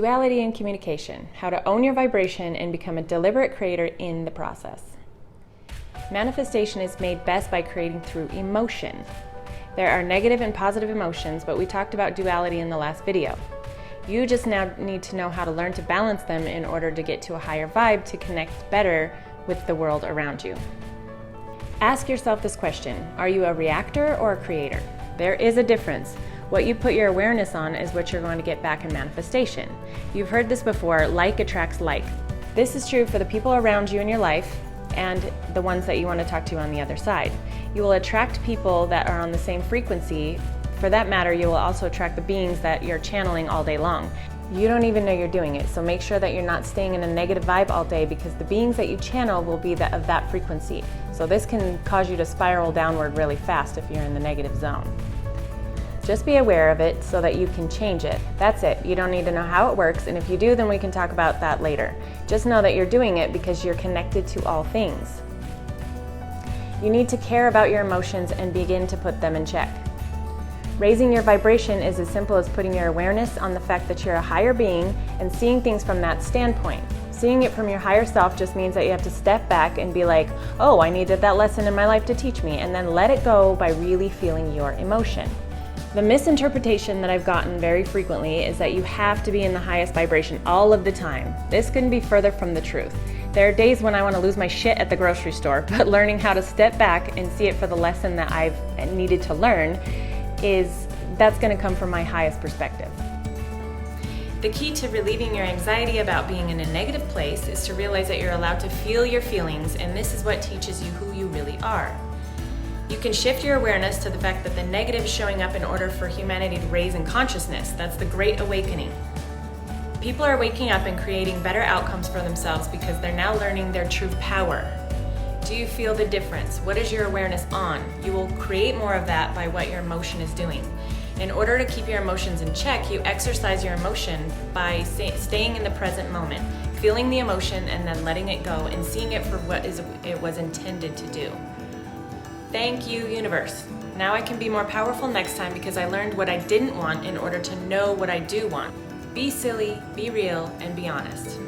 Duality and communication, how to own your vibration and become a deliberate creator in the process. Manifestation is made best by creating through emotion. There are negative and positive emotions, but we talked about duality in the last video. You just now need to know how to learn to balance them in order to get to a higher vibe to connect better with the world around you. Ask yourself this question: are you a reactor or a creator? There is a difference. What you put your awareness on is what you're going to get back in manifestation. You've heard this before, like attracts like. This is true for the people around you in your life and the ones that you want to talk to on the other side. You will attract people that are on the same frequency. For that matter, you will also attract the beings that you're channeling all day long. You don't even know you're doing it, so make sure that you're not staying in a negative vibe all day, because the beings that you channel will be of that frequency. So this can cause you to spiral downward really fast if you're in the negative zone. Just be aware of it so that you can change it. That's it. You don't need to know how it works, and if you do, then we can talk about that later. Just know that you're doing it because you're connected to all things. You need to care about your emotions and begin to put them in check. Raising your vibration is as simple as putting your awareness on the fact that you're a higher being and seeing things from that standpoint. Seeing it from your higher self just means that you have to step back and be like, oh, I needed that lesson in my life to teach me, and then let it go by really feeling your emotion. The misinterpretation that I've gotten very frequently is that you have to be in the highest vibration all of the time. This couldn't be further from the truth. There are days when I want to lose my shit at the grocery store, but learning how to step back and see it for the lesson that I've needed to learn that's going to come from my highest perspective. The key to relieving your anxiety about being in a negative place is to realize that you're allowed to feel your feelings, and this is what teaches you who you really are. You can shift your awareness to the fact that the negative is showing up in order for humanity to raise in consciousness. That's the Great Awakening. People are waking up and creating better outcomes for themselves because they're now learning their true power. Do you feel the difference? What is your awareness on? You will create more of that by what your emotion is doing. In order to keep your emotions in check, you exercise your emotion by staying in the present moment, feeling the emotion and then letting it go and seeing it for what it was intended to do. Thank you, universe. Now I can be more powerful next time because I learned what I didn't want in order to know what I do want. Be silly, be real, and be honest.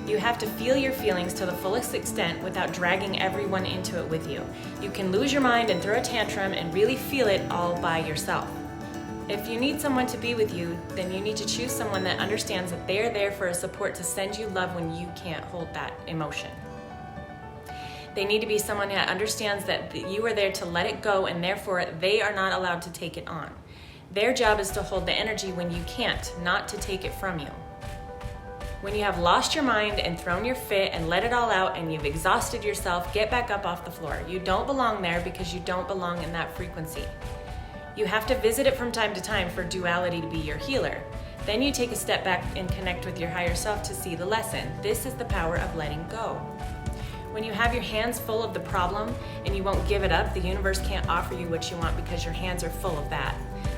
You have to feel your feelings to the fullest extent without dragging everyone into it with you. You can lose your mind and throw a tantrum and really feel it all by yourself. If you need someone to be with you, then you need to choose someone that understands that they are there for a support to send you love when you can't hold that emotion. They need to be someone that understands that you are there to let it go, and therefore they are not allowed to take it on. Their job is to hold the energy when you can't, not to take it from you. When you have lost your mind and thrown your fit and let it all out and you've exhausted yourself, get back up off the floor. You don't belong there because you don't belong in that frequency. You have to visit it from time to time for duality to be your healer. Then you take a step back and connect with your higher self to see the lesson. This is the power of letting go. When you have your hands full of the problem and you won't give it up, the universe can't offer you what you want because your hands are full of that.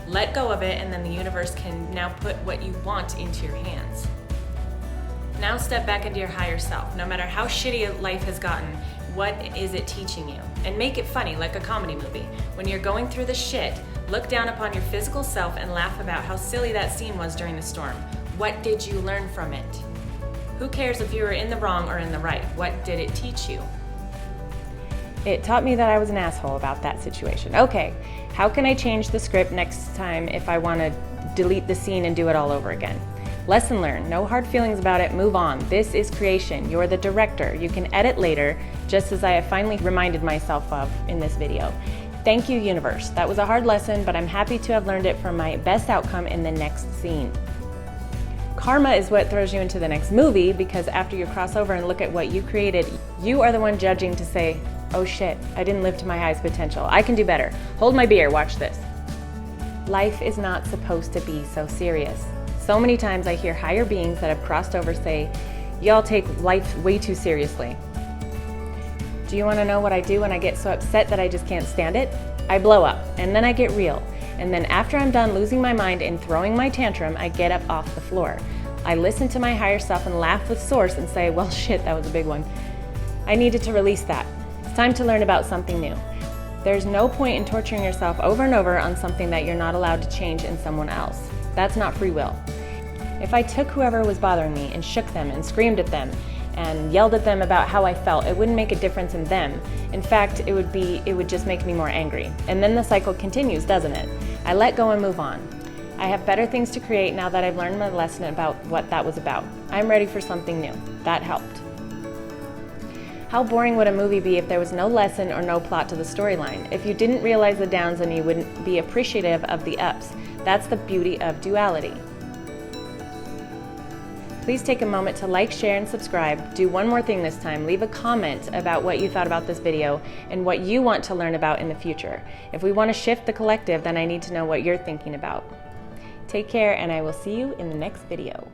Let go of it, and then the universe can now put what you want into your hands. Now step back into your higher self. No matter how shitty life has gotten, what is it teaching you? And make it funny, like a comedy movie. When you're going through the shit, look down upon your physical self and laugh about how silly that scene was during the storm. What did you learn from it? Who cares if you were in the wrong or in the right? What did it teach you? It taught me that I was an asshole about that situation. Okay, how can I change the script next time if I want to delete the scene and do it all over again? Lesson learned. No hard feelings about it. Move on. This is creation. You're the director. You can edit later, just as I have finally reminded myself of in this video. Thank you, universe. That was a hard lesson, but I'm happy to have learned it for my best outcome in the next scene. Karma is what throws you into the next movie, because after you cross over and look at what you created, you are the one judging to say, oh shit, I didn't live to my highest potential. I can do better. Hold my beer. Watch this. Life is not supposed to be so serious. So many times I hear higher beings that have crossed over say, y'all take life way too seriously. Do you want to know what I do when I get so upset that I just can't stand it? I blow up, and then I get real. And then after I'm done losing my mind and throwing my tantrum, I get up off the floor. I listen to my higher self and laugh with source and say, well shit, that was a big one. I needed to release that. It's time to learn about something new. There's no point in torturing yourself over and over on something that you're not allowed to change in someone else. That's not free will. If I took whoever was bothering me and shook them and screamed at them and yelled at them about how I felt, it wouldn't make a difference in them. In fact, it would just make me more angry. And then the cycle continues, doesn't it? I let go and move on. I have better things to create now that I've learned my lesson about what that was about. I'm ready for something new. That helped. How boring would a movie be if there was no lesson or no plot to the storyline? If you didn't realize the downs, then you wouldn't be appreciative of the ups. That's the beauty of duality. Please take a moment to like, share, and subscribe. Do one more thing this time. Leave a comment about what you thought about this video and what you want to learn about in the future. If we want to shift the collective, then I need to know what you're thinking about. Take care, and I will see you in the next video.